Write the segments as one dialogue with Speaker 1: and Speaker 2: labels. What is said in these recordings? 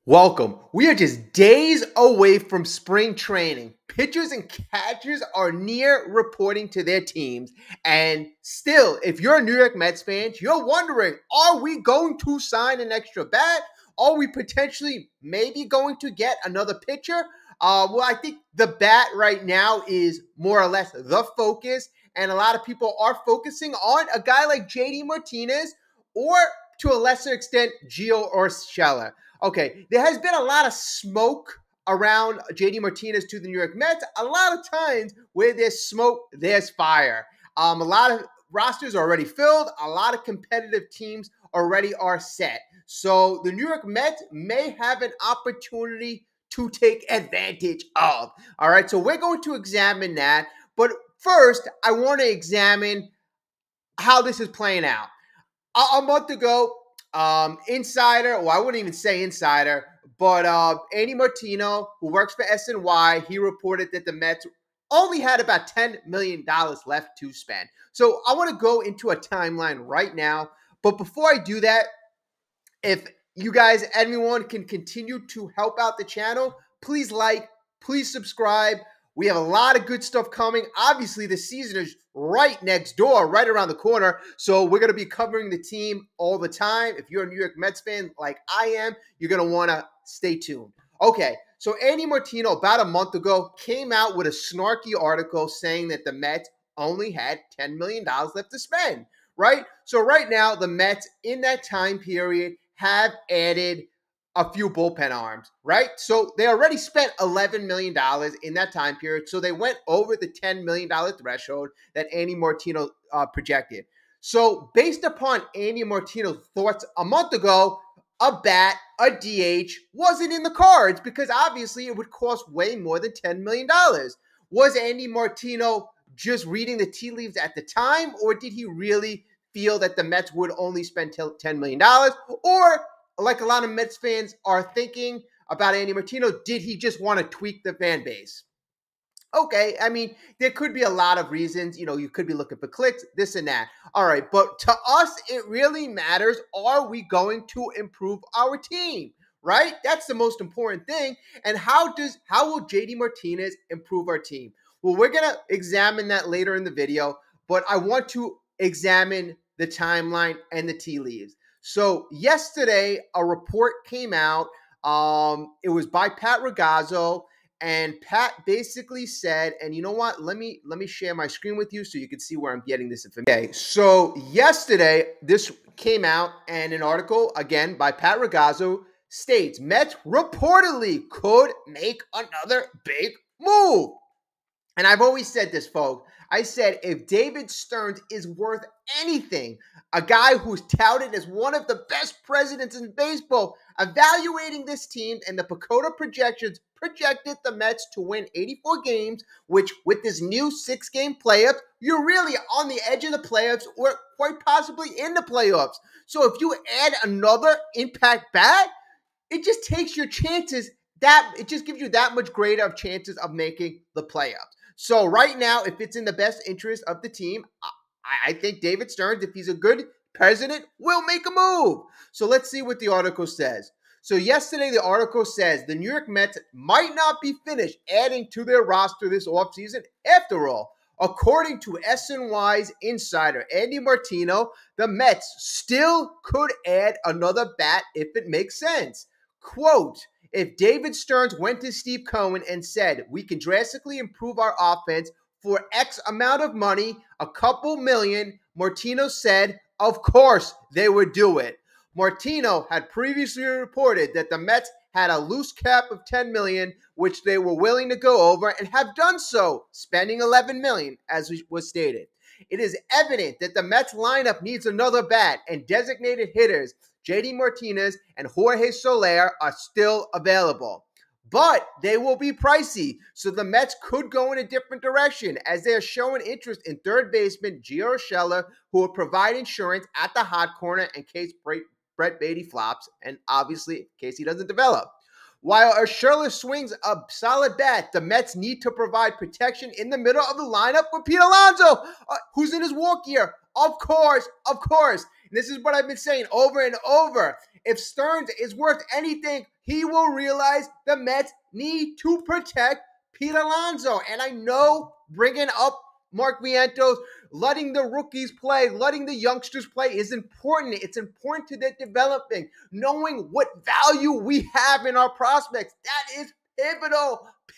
Speaker 1: Welcome. We are just days away from spring training. Pitchers and catchers are near reporting to their teams. And still, if you're a New York Mets fan, you're wondering, are we going to sign an extra bat? Are we potentially maybe going to get another pitcher? Well, I think the bat right now is more or less the focus. And a lot of people are focusing on a guy like JD Martinez or to a lesser extent, Gio Urshela. Okay, there has been a lot of smoke around JD Martinez to the New York Mets. A lot of times where there's smoke, there's fire. A lot of rosters are already filled. A lot of competitive teams already are set. So the New York Mets may have an opportunity to take advantage of. All right, so we're going to examine that. But first, I want to examine how this is playing out. A month ago, insider, well, I wouldn't even say insider, but Andy Martino, who works for SNY, he reported that the Mets only had about $10 million left to spend. So I want to go into a timeline right now. But before I do that, if you guys, anyone can continue to help out the channel, please like, please subscribe. We have a lot of good stuff coming. Obviously, the season is right next door, right around the corner. So we're going to be covering the team all the time. If you're a New York Mets fan like I am, you're going to want to stay tuned. Okay, so Andy Martino, about a month ago, came out with a snarky article saying that the Mets only had $10 million left to spend, right? So right now, the Mets, in that time period, have added a few bullpen arms, right? So they already spent $11 million in that time period. So they went over the $10 million threshold that Andy Martino projected. So based upon Andy Martino's thoughts a month ago, a bat, a DH wasn't in the cards because obviously it would cost way more than $10 million. Was Andy Martino just reading the tea leaves at the time, or did he really feel that the Mets would only spend $10 million? Or, like a lot of Mets fans are thinking about Andy Martino, did he just want to tweak the fan base? Okay, I mean, there could be a lot of reasons. You know, you could be looking for clicks, this and that. All right, but to us, it really matters. Are we going to improve our team? Right? That's the most important thing. And how will JD Martinez improve our team? Well, we're going to examine that later in the video, but I want to examine the timeline and the tea leaves. So yesterday, a report came out. It was by Pat Ragazzo, and Pat basically said, and you know what? Let me share my screen with you so you can see where I'm getting this information. Okay, so yesterday, this came out, and an article, again, by Pat Ragazzo, states Mets reportedly could make another big move. And I've always said this, folks. I said, if David Stearns is worth anything, a guy who's touted as one of the best presidents in baseball, evaluating this team and the PECOTA projections projected the Mets to win 84 games, which with this new 6-game playoffs, you're really on the edge of the playoffs or quite possibly in the playoffs. So if you add another impact bat, it just takes your chances it just gives you that much greater of chances of making the playoffs. So right now, if it's in the best interest of the team, I think David Stearns, if he's a good president, will make a move. So let's see what the article says. So yesterday, the article says the New York Mets might not be finished adding to their roster this offseason after all. According to SNY's insider, Andy Martino, the Mets still could add another bat if it makes sense. Quote, if David Stearns went to Steve Cohen and said, we can drastically improve our offense for X amount of money, a couple million, Martino said, of course they would do it. Martino had previously reported that the Mets had a loose cap of $10 million, which they were willing to go over and have done so, spending $11 million, as was stated. It is evident that the Mets lineup needs another bat, and designated hitters JD Martinez and Jorge Soler are still available. But they will be pricey, so the Mets could go in a different direction as they are showing interest in third baseman Gio Urshela, who will provide insurance at the hot corner in case Brett Beatty flops, and obviously in case he doesn't develop. While Urshela swings a solid bat, the Mets need to provide protection in the middle of the lineup with Pete Alonso, who's in his walk year. Of course. And this is what I've been saying over and over. If Stearns is worth anything, he will realize the Mets need to protect Pete Alonso. And I know bringing up Mark Vientos, letting the rookies play, letting the youngsters play is important. It's important to their developing, knowing what value we have in our prospects. That is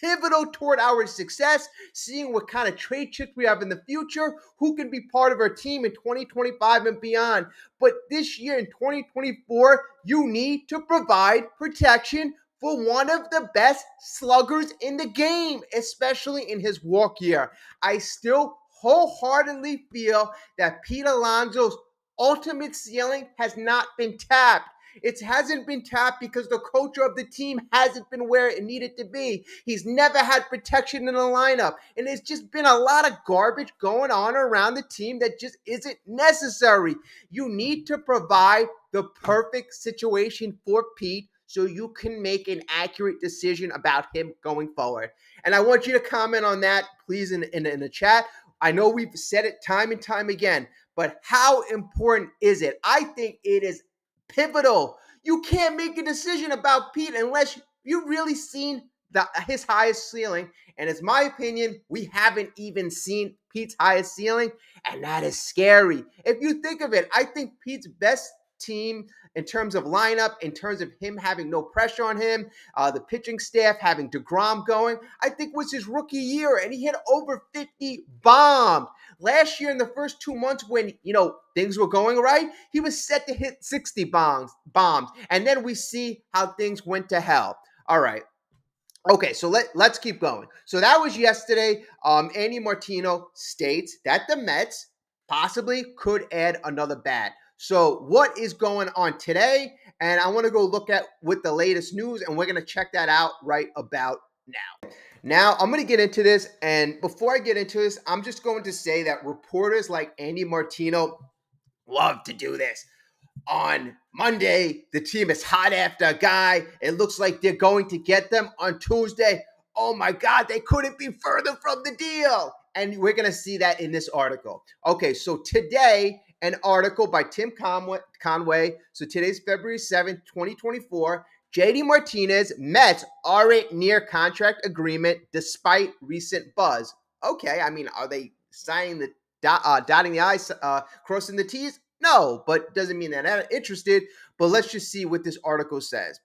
Speaker 1: pivotal toward our success, seeing what kind of trade chips we have in the future, who can be part of our team in 2025 and beyond. But this year in 2024, you need to provide protection for one of the best sluggers in the game, especially in his walk year. I still wholeheartedly feel that Pete Alonso's ultimate ceiling has not been tapped. It hasn't been tapped because the culture of the team hasn't been where it needed to be. He's never had protection in the lineup. And there's just been a lot of garbage going on around the team that just isn't necessary. You need to provide the perfect situation for Pete so you can make an accurate decision about him going forward. And I want you to comment on that, please, in the chat. I know we've said it time and time again, but how important is it? I think it is pivotal. You can't make a decision about Pete unless you've really seen his highest ceiling. And it's my opinion, we haven't even seen Pete's highest ceiling, and that is scary. If you think of it, I think Pete's best team in terms of lineup, in terms of him having no pressure on him, the pitching staff having DeGrom going, I think was his rookie year, and he hit over 50 bombs. Last year in the first 2 months when, things were going right, he was set to hit 60 bombs. And then we see how things went to hell. All right. Okay, so let's keep going. So that was yesterday. Andy Martino states that the Mets possibly could add another bat. So what is going on today? And I want to go look at with the latest news, and we're going to check that out right about now. Now, I'm going to get into this, and before I get into this, I'm just going to say that reporters like Andy Martino love to do this. On Monday, the team is hot after a guy. It looks like they're going to get them. On Tuesday, oh my God, they couldn't be further from the deal. And we're going to see that in this article. Okay, so today, an article by Tim Conway. So today's February 7th, 2024. JD Martinez, Mets aren't near contract agreement despite recent buzz. Okay, I mean, are they signing the dotting the I's, crossing the T's? No, but doesn't mean they're not interested. But let's just see what this article says.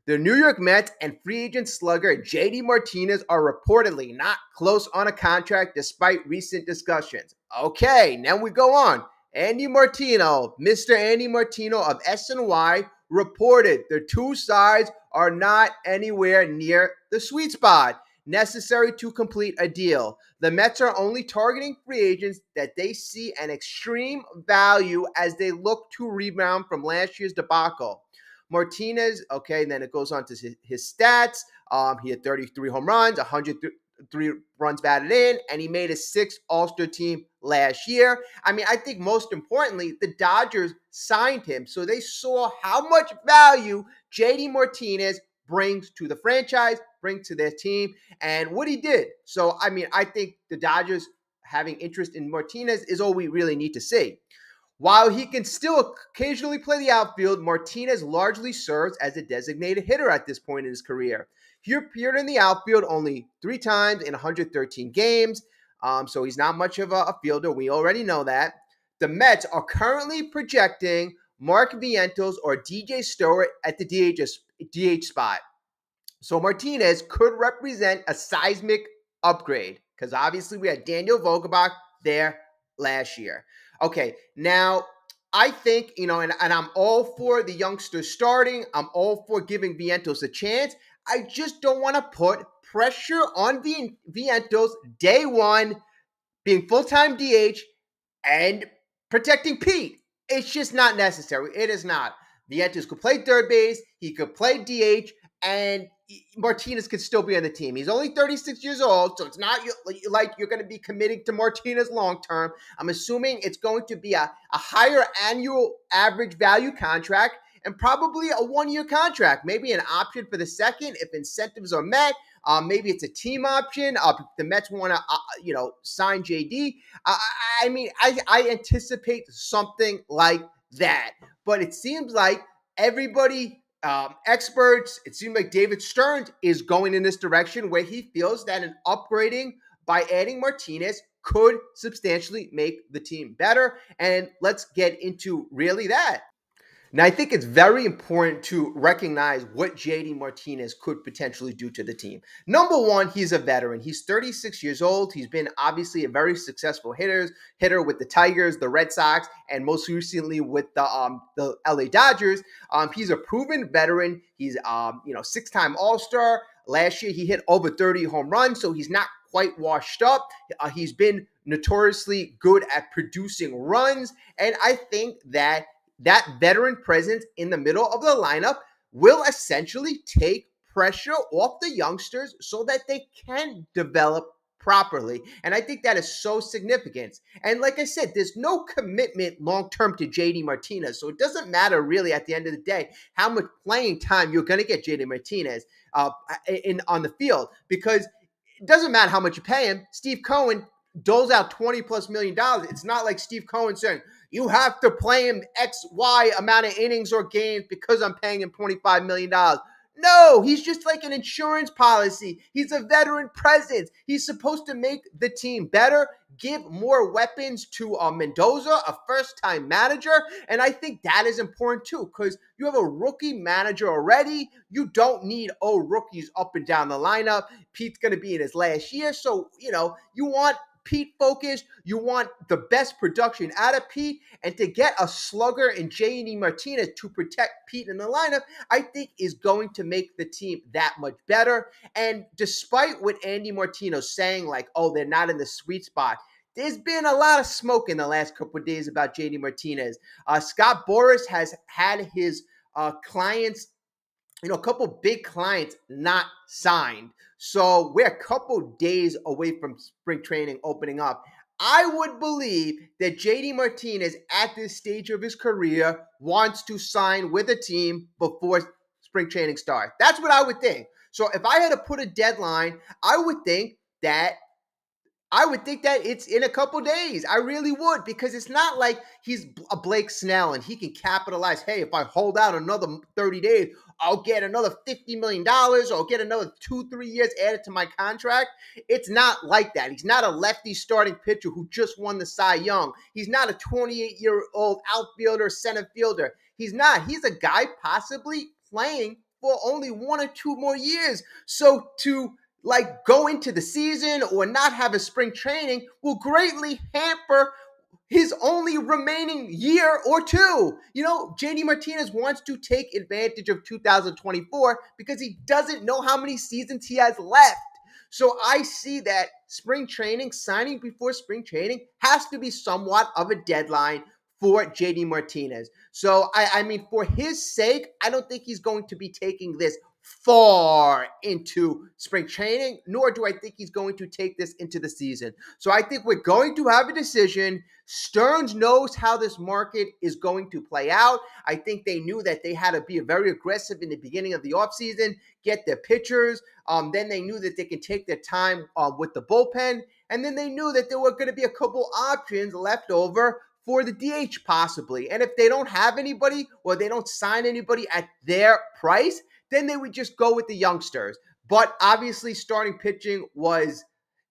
Speaker 1: The New York Mets and free agent slugger JD Martinez are reportedly not close on a contract despite recent discussions. Okay, now we go on. Andy Martino, Mr. Andy Martino of SNY, reported the two sides are not anywhere near the sweet spot necessary to complete a deal. The Mets are only targeting free agents that they see an extreme value as they look to rebound from last year's debacle. Martinez, okay, and then it goes on to his stats. He had 33 home runs, 103 runs batted in, and he made a 6th All-Star team last year. I mean, I think most importantly, the Dodgers signed him, so they saw how much value JD Martinez brings to the franchise, brings to their team, and what he did. So, I mean, I think the Dodgers having interest in Martinez is all we really need to see. While he can still occasionally play the outfield, Martinez largely serves as a designated hitter at this point in his career. He appeared in the outfield only 3 times in 113 games, so he's not much of a fielder. We already know that. The Mets are currently projecting Mark Vientos or DJ Stewart at the DH spot. So Martinez could represent a seismic upgrade because obviously we had Daniel Vogelbach there last year. Okay, now I think, and I'm all for the youngsters starting. I'm all for giving Vientos a chance. I just don't want to put pressure on Vientos day one, being full-time DH and protecting Pete. It's just not necessary. It is not. Vientos could play third base. He could play DH, and Martinez could still be on the team. He's only 36 years old, so it's not like you're going to be committing to Martinez long-term. I'm assuming it's going to be a higher annual average value contract and probably a 1-year contract, maybe an option for the second if incentives are met. Maybe it's a team option. If the Mets want to, sign JD. I anticipate something like that. But it seems like everybody, experts, it seems like David Stern is going in this direction where he feels that an upgrading by adding Martinez could substantially make the team better. And let's get into really that. Now, I think it's very important to recognize what JD Martinez could potentially do to the team. Number one, he's a veteran. He's 36 years old. He's been obviously a very successful hitter with the Tigers, the Red Sox, and most recently with the LA Dodgers. He's a proven veteran. He's six-time All-Star. Last year, he hit over 30 home runs, so he's not quite washed up. He's been notoriously good at producing runs, and I think that veteran presence in the middle of the lineup will essentially take pressure off the youngsters so that they can develop properly. And I think that is so significant. And like I said, there's no commitment long-term to JD Martinez. So it doesn't matter really at the end of the day how much playing time you're going to get JD Martinez on the field, because it doesn't matter how much you pay him. Steve Cohen doles out $20+ million. It's not like Steve Cohen saying, you have to play him X, Y amount of innings or games because I'm paying him $25 million. No, he's just like an insurance policy. He's a veteran presence. He's supposed to make the team better, give more weapons to Mendoza, a first-time manager. And I think that is important too, because you have a rookie manager already. You don't need rookies up and down the lineup. Pete's going to be in his last year. So, you want Pete focused. You want the best production out of Pete, and to get a slugger in JD Martinez to protect Pete in the lineup, I think is going to make the team that much better. And despite what Andy Martino's saying, like, oh, they're not in the sweet spot, there's been a lot of smoke in the last couple of days about JD Martinez. Scott Boras has had his clients, a couple big clients not signed. So we're a couple days away from spring training opening up. I would believe that JD Martinez at this stage of his career wants to sign with a team before spring training starts. That's what I would think. So if I had to put a deadline, I would think that it's in a couple days. I really would, because it's not like he's a Blake Snell and he can capitalize. Hey, if I hold out another 30 days, I'll get another $50 million, or I'll get another 2-3 years added to my contract. It's not like that. He's not a lefty starting pitcher who just won the Cy Young. He's not a 28-year-old outfielder, center fielder. He's not. He's a guy possibly playing for only 1 or 2 more years. So to go into the season or not have a spring training will greatly hamper his only remaining year or two. JD Martinez wants to take advantage of 2024 because he doesn't know how many seasons he has left. So I see that spring training, signing before spring training, has to be somewhat of a deadline for JD Martinez. So, I mean, for his sake, I don't think he's going to be taking this far into spring training, nor do I think he's going to take this into the season. So I think we're going to have a decision. Stearns knows how this market is going to play out. I think they knew that they had to be very aggressive in the beginning of the offseason, get their pitchers. Then they knew that they can take their time with the bullpen. And then they knew that there were going to be a couple options left over for the DH possibly. And if they don't have anybody, or they don't sign anybody at their price, then they would just go with the youngsters. But obviously starting pitching was,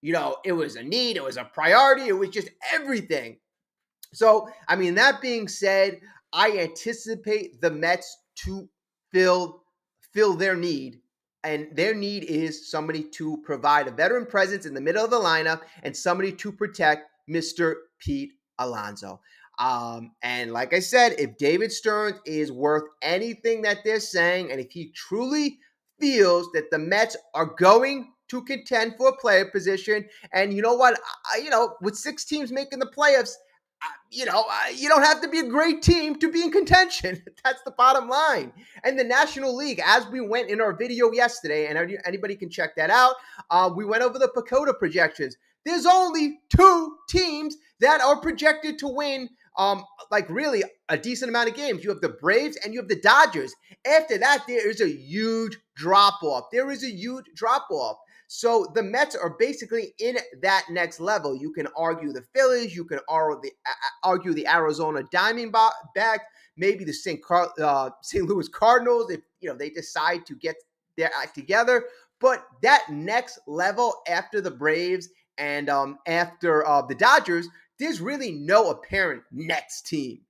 Speaker 1: it was a need, it was a priority, it was just everything. So, I mean, that being said, I anticipate the Mets to fill their need. And their need is somebody to provide a veteran presence in the middle of the lineup and somebody to protect Mr. Pete Alonso. And like I said, if David Stearns is worth anything that they're saying, and if he truly feels that the Mets are going to contend for a player position, and you know what, with 6 teams making the playoffs, you don't have to be a great team to be in contention. That's the bottom line. And the National League, as we went in our video yesterday, and anybody can check that out, we went over the PECOTA projections. There's only 2 teams that are projected to win really a decent amount of games. You have the Braves and you have the Dodgers. After that, there is a huge drop-off. So the Mets are basically in that next level. You can argue the Phillies, you can argue the Arizona Diamondbacks, maybe the St. Louis Cardinals if they decide to get their act together. But that next level after the Braves and after the Dodgers, there's really no apparent next team.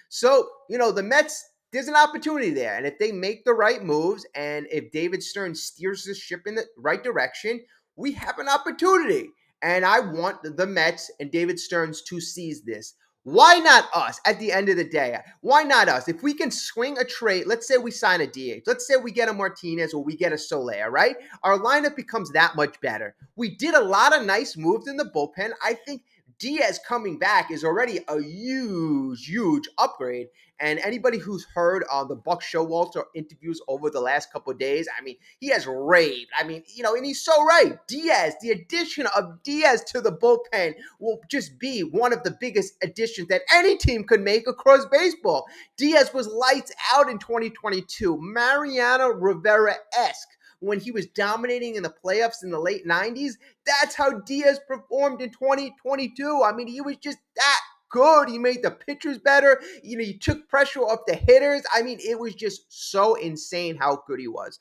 Speaker 1: So, the Mets, there's an opportunity there. And if they make the right moves and if David Stern steers the ship in the right direction, we have an opportunity. And I want the Mets and David Stearns to seize this. Why not us at the end of the day? Why not us? If we can swing a trade, let's say we sign a DH, let's say we get a Martinez or we get a Soler, right? Our lineup becomes that much better. We did a lot of nice moves in the bullpen. I think Diaz coming back is already a huge upgrade. And anybody who's heard the Buck Showalter interviews over the last couple of days, I mean, he has raved. I mean, and he's so right. Diaz, the addition of Diaz to the bullpen will just be one of the biggest additions that any team could make across baseball. Diaz was lights out in 2022, Mariano Rivera-esque. When he was dominating in the playoffs in the late 90s, that's how Diaz performed in 2022. I mean, he was just that good. He made the pitchers better. He took pressure off the hitters. I mean, it was just so insane how good he was.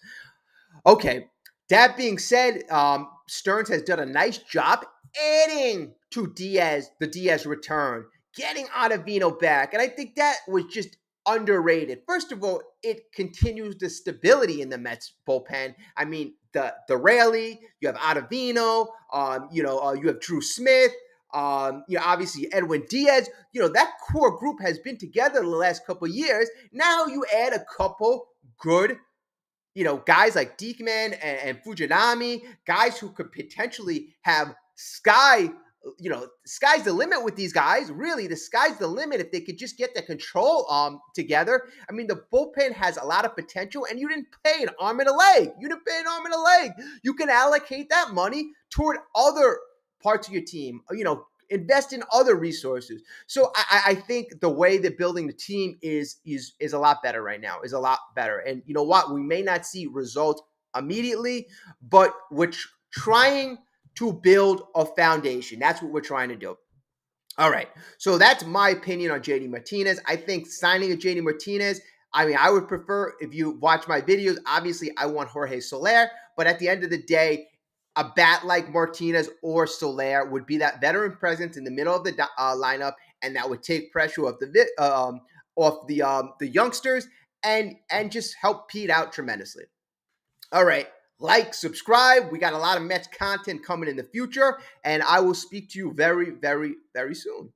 Speaker 1: Okay, that being said, Stearns has done a nice job adding to the Diaz return, getting Ottavino back. And I think that was just underrated. First of all, it continues the stability in the Mets bullpen. I mean, the Raley, you have Ottavino, you have Drew Smith, obviously Edwin Diaz. That core group has been together the last couple of years. Now you add a couple good, guys like Diekman and Fujinami, guys who could potentially have sky's the limit with these guys. Really, the sky's the limit if they could just get the control together. I mean, the bullpen has a lot of potential, and you didn't pay an arm and a leg. You can allocate that money toward other parts of your team. Invest in other resources. So I think the way they're building the team is a lot better right now, is a lot better. And you know what? We may not see results immediately, but we're trying to build a foundation. That's what we're trying to do. All right. So that's my opinion on JD Martinez. I think signing a JD Martinez, I would prefer, if you watch my videos, obviously I want Jorge Soler, but at the end of the day, a bat like Martinez or Soler would be that veteran presence in the middle of the lineup, and that would take pressure off the youngsters and just help Pete out tremendously. All right, like, subscribe. We got a lot of Mets content coming in the future, and I will speak to you very, very, very soon.